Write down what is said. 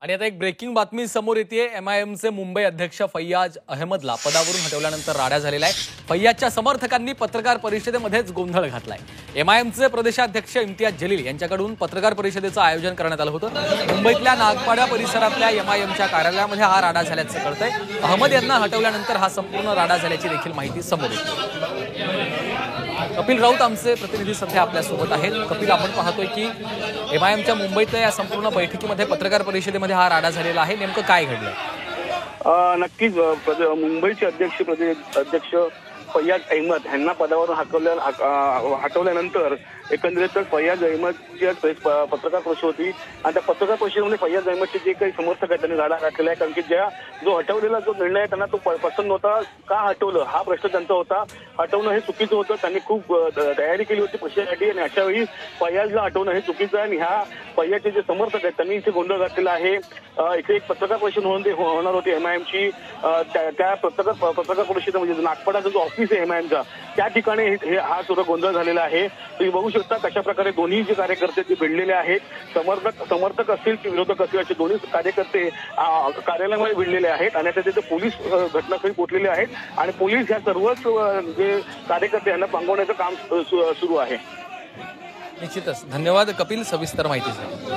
आणि आता एक ब्रेकिंग बातमी समोर येते। एमआयएमचे मुंबई अध्यक्ष फैयाज अहमदला पदावरून हटवल्यानंतर राडा झालेला आहे। फैयाजच्या समर्थकांनी पत्रकार परिषदेमध्येच गोंधळ घातलाय। एमआयएमचे प्रदेशाध्यक्ष इम्तियाज जलील यांच्याकडून पत्रकार परिषदेचं आयोजन करण्यात आलं होतं। मुंबईतल्या नागपाडा परिसरातल्या एमआयएमच्या कार्यालयामध्ये हा राडा झाल्याचं कळतंय। अहमद यांना हटवल्यानंतर हा संपूर्ण राडा झाल्याची देखील माहिती समोर येते। कपिल राऊत आमचे प्रतिनिधी सध्या आपल्या सोबत आहेत। कपिल, आपण पाहतोय की एमआयएमच्या मुंबईतल्या या संपूर्ण बैठकीमध्ये पत्रकार परिषदेमध्ये हा राडा झालेला आहे। नेमकं काय घडलं? नक्कीच मुंबईचे अध्यक्ष फैयाज अहमद यांना पदावरून हटवल्यानंतर एकंदरीत फैयाज अहमदची पत्रकार परिषद होती आणि त्या पत्रकार परिषदेमध्ये फैयाज अहमदचे जे काही समर्थक आहेत त्यांनी राडा घातलेला आहे। कारण की जो हटवलेला जो निर्णय आहे त्यांना तो पसंत नव्हता। का हटवलं हा प्रश्न त्यांचा होता। हटवणं हे चुकीचं होतं। त्यांनी खूप तयारी केली होती पक्षासाठी आणि अशा वेळी फैयाजला हटवणं हे चुकीचं आहे। आणि ह्या फैयाजचे जे समर्थक आहेत त्यांनी इथे गोंधळ घातलेला आहे। इथे एक पत्रकार परिषद होणार होती एमआयएमची। त्या पत्रकार परिषदेमध्ये नागपाडाचा जो ऑफिस आहे एमआयएमचा त्या ठिकाणी हा सुद्धा गोंधळ झालेला आहे। तुम्ही बघू शकता कशा प्रकारे दोन्ही जे कार्यकर्ते ते भिडलेले आहेत। समर्थक असतील की विरोधक असतील असे दोन्ही कार्यकर्ते कार्यालयामध्ये भिडलेले आहेत आणि तिथे पोलीस घटनास्थळी पोहोचलेले आहेत आणि पोलीस ह्या सर्वच जे कार्यकर्ते यांना पांगवण्याचं काम सुरू आहे। निश्चितच धन्यवाद कपिल सविस्तर माहितीसाठी।